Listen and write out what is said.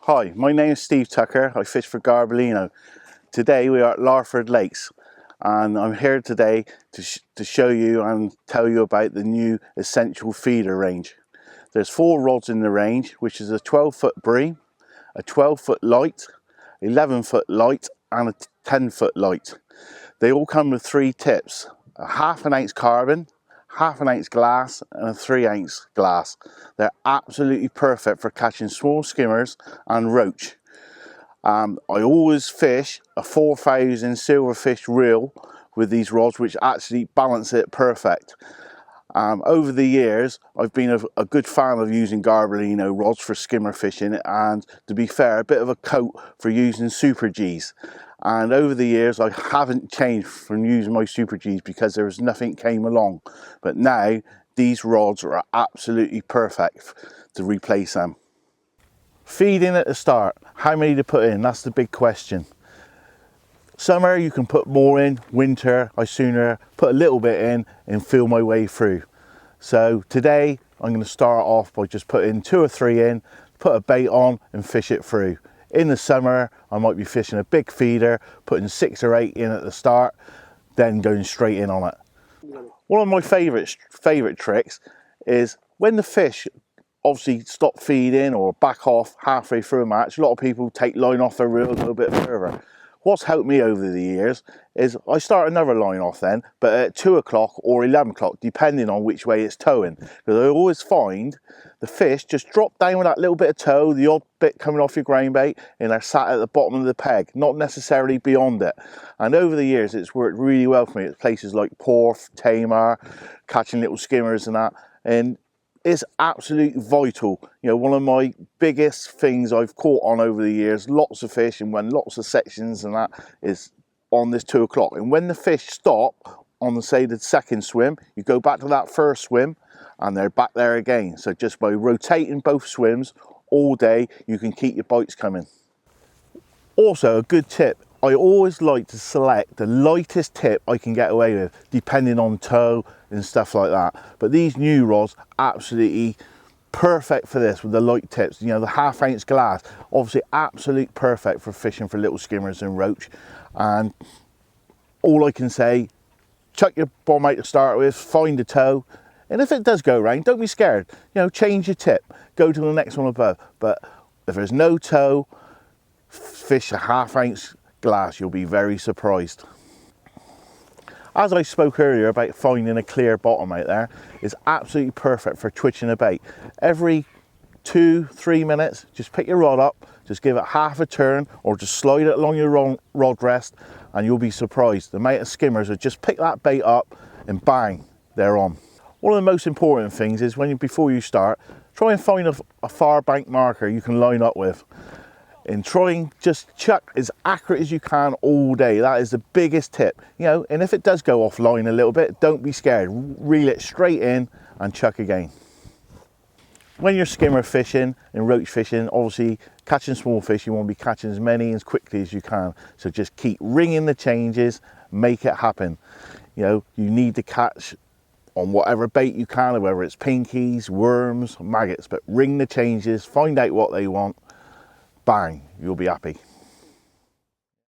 Hi, my name is Steve Tucker. I fish for Garbolino. Today we are at Larford Lakes and I'm here today to show you and tell you about the new Essential Feeder range. There's 4 rods in the range, which is a 12-foot bream, a 12-foot light, 11-foot light and a 10-foot light. They all come with 3 tips, a ½ ounce carbon, ½ ounce glass and a 3 ounce glass. They're absolutely perfect for catching small skimmers and roach. I always fish a 4000 silverfish reel with these rods, which actually balance it perfect. Over the years I've been a good fan of using Garbolino rods for skimmer fishing, and to be fair, a bit of a coat for using Super G's. And over the years I haven't changed from using my Super G's because there was nothing came along, but now these rods are absolutely perfect to replace them. Feeding at the start, how many to put in, that's the big question. Summer you can put more in, winter I sooner put a little bit in and feel my way through. So today I'm going to start off by just putting 2 or 3 in, put a bait on and fish it through. In the summer I might be fishing a big feeder, putting 6 or 8 in at the start, then going straight in on it. One of my favourite tricks is when the fish obviously stop feeding or back off halfway through a match. A lot of people take line off their reel a little bit further. What's helped me over the years is I start another line off then, but at 2 o'clock or 11 o'clock, depending on which way it's towing. Because I always find the fish just drop down with that little bit of tow, the odd bit coming off your ground bait, and they're sat at the bottom of the peg, not necessarily beyond it. And over the years, it's worked really well for me at places like Porth, Tamar, catching little skimmers and that. And it's absolutely vital. You know, one of my biggest things I've caught on over the years, lots of fish and when lots of sections and that, is on this 2 o'clock. And when the fish stop on the, say, the second swim, you go back to that first swim and they're back there again. So just by rotating both swims all day, you can keep your bites coming. Also, a good tip, I always like to select the lightest tip I can get away with, depending on tow and stuff like that. But these new rods, absolutely perfect for this with the light tips. You know, the ½ ounce glass, obviously absolutely perfect for fishing for little skimmers and roach. And all I can say, chuck your bomb out to start with, find a tow, and if it does go round, don't be scared. You know, change your tip, go to the next one above. But if there's no tow, fish a ½ ounce glass, you'll be very surprised. As I spoke earlier about finding a clear bottom out there, it's absolutely perfect for twitching a bait. Every 2-3 minutes, just pick your rod up, just give it half a turn or just slide it along your rod rest, and you'll be surprised the amount of skimmers that just pick that bait up and bang, they're on. One of the most important things is before you start, try and find a far bank marker you can line up with. And try and just chuck as accurate as you can all day. That is the biggest tip. You know, and if it does go offline a little bit, don't be scared. Reel it straight in and chuck again. When you're skimmer fishing and roach fishing, obviously catching small fish, you want to be catching as many as quickly as you can. So just keep ringing the changes, make it happen. You know, you need to catch on whatever bait you can, whether it's pinkies, worms, maggots, but ring the changes, find out what they want. Bang, you'll be happy.